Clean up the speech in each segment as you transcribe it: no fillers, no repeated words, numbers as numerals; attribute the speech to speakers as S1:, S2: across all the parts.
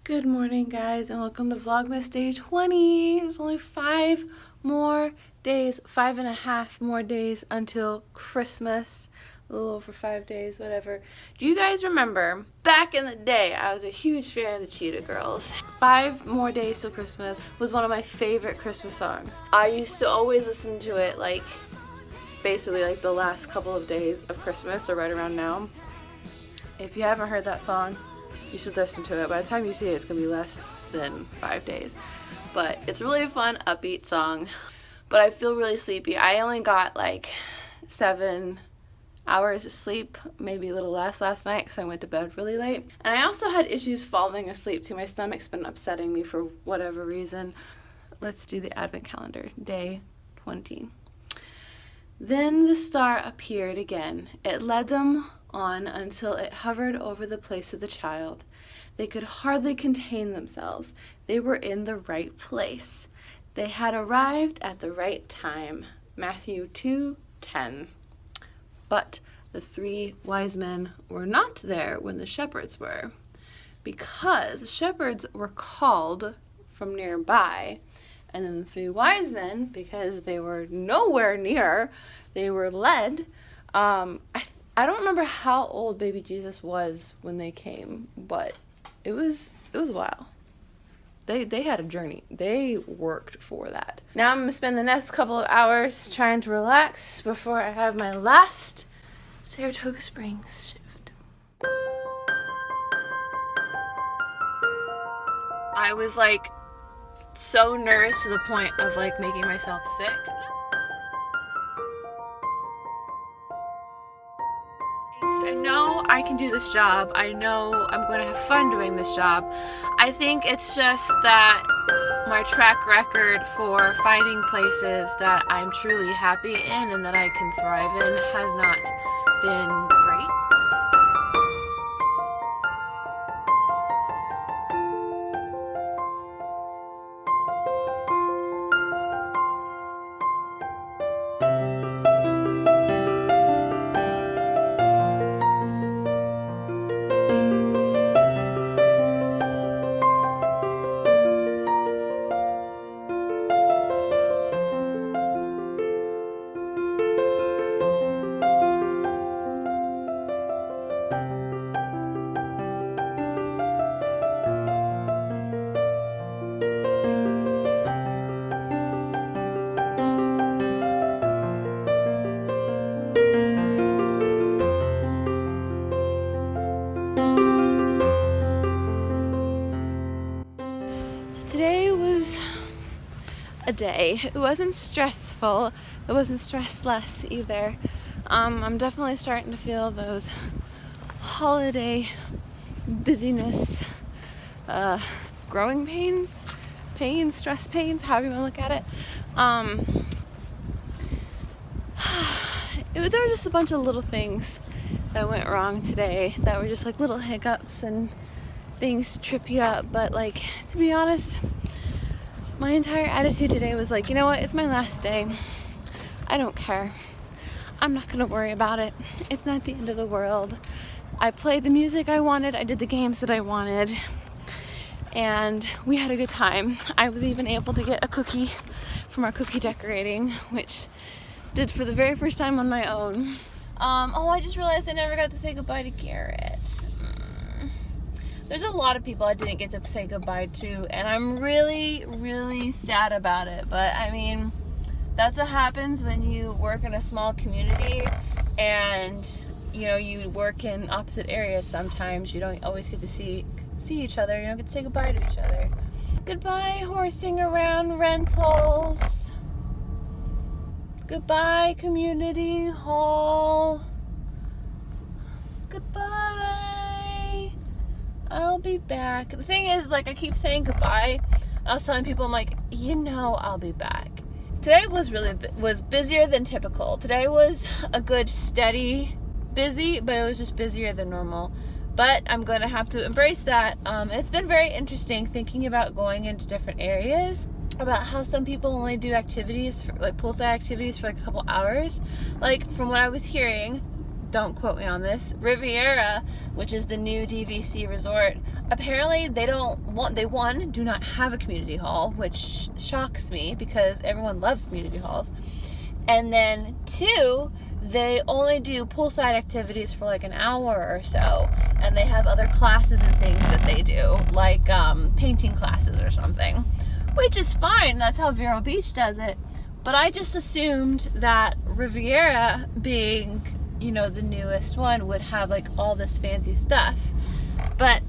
S1: Good morning, guys, and welcome to Vlogmas Day 20. There's only 5 more days, 5.5 more days until Christmas. A little over 5 days, whatever. Do you guys remember back in the day? I was a huge fan of the Cheetah Girls. 5 More Days Till Christmas was one of my favorite Christmas songs. I used to always listen to it basically the last couple of days of Christmas, or right around now. If you haven't heard that song, you should listen to it. By the time you see it, it's gonna be less than 5 days. But it's really a fun, upbeat song. But I feel really sleepy. I only got 7 hours of sleep, maybe a little less last night because I went to bed really late. And I also had issues falling asleep too. My stomach's been upsetting me for whatever reason. Let's do the advent calendar. Day 20. Then the star appeared again. It led them on until it hovered over the place of the child. They could hardly contain themselves. They were in the right place. They had arrived at the right time. Matthew 2:10. But the 3 wise men were not there when the shepherds were, because the shepherds were called from nearby, and then the 3 wise men, because they were nowhere near, they were led. I don't remember how old baby Jesus was when they came, but it was a while. They had a journey. They worked for that. Now I'm going to spend the next couple of hours trying to relax before I have my last Saratoga Springs shift. I was so nervous to the point of making myself sick. I know I can do this job. I know I'm going to have fun doing this job. I think it's just that my track record for finding places that I'm truly happy in and that I can thrive in has not been great. Today was a day. It wasn't stressful. It wasn't stressless either. I'm definitely starting to feel those holiday busyness, growing pains, stress pains, however you want to look at it. There were just a bunch of little things that went wrong today that were just little hiccups and things to trip you up, but to be honest, my entire attitude today was you know what, it's my last day. I don't care. I'm not gonna worry about it. It's not the end of the world. I played the music I wanted, I did the games that I wanted, and we had a good time. I was even able to get a cookie from our cookie decorating, which did for the very first time on my own. I just realized I never got to say goodbye to Garrett. There's a lot of people I didn't get to say goodbye to, and I'm really, really sad about it. But I mean, that's what happens when you work in a small community and you work in opposite areas. Sometimes you don't always get to see each other. You don't get to say goodbye to each other. Goodbye, horsing around rentals. Goodbye, community hall. Goodbye. I'll be back. The thing is, I keep saying goodbye. I was telling people, I'll be back. Today was busier than typical. Today was a good, steady, busy, but it was just busier than normal. But I'm going to have to embrace that. It's been very interesting thinking about going into different areas, about how some people only do activities, poolside activities for a couple hours. From what I was hearing, don't quote me on this, Riviera, which is the new DVC resort, Apparently they do not have a community hall, which shocks me because everyone loves community halls. And then 2, they only do poolside activities for like an hour or so, and they have other classes and things that they do, like painting classes or something, which is fine. That's how Vero Beach does it. But I just assumed that Riviera, being, you know, the newest one, would have like all this fancy stuff. But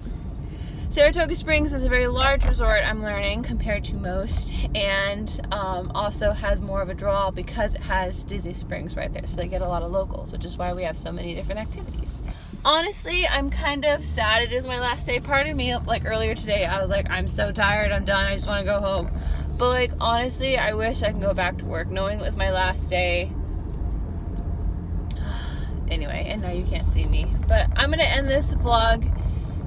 S1: Saratoga Springs is a very large resort, I'm learning, compared to most, and also has more of a draw because it has Disney Springs right there, so they get a lot of locals, which is why we have so many different activities. Honestly, I'm kind of sad it is my last day. Part of me, like earlier today, I was like, I'm so tired, I'm done, I just want to go home. But like, honestly, I wish I could go back to work knowing it was my last day. Anyway, and now you can't see me. But I'm going to end this vlog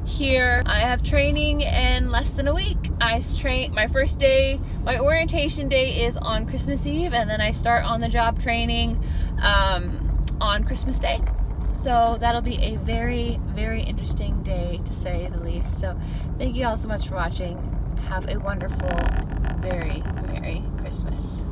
S1: here. I have training in less than a week. My first day, my orientation day is on Christmas Eve, and then I start on the job training on Christmas Day. So that'll be a very, very interesting day, to say the least. So thank you all so much for watching. Have a wonderful, very Merry Christmas.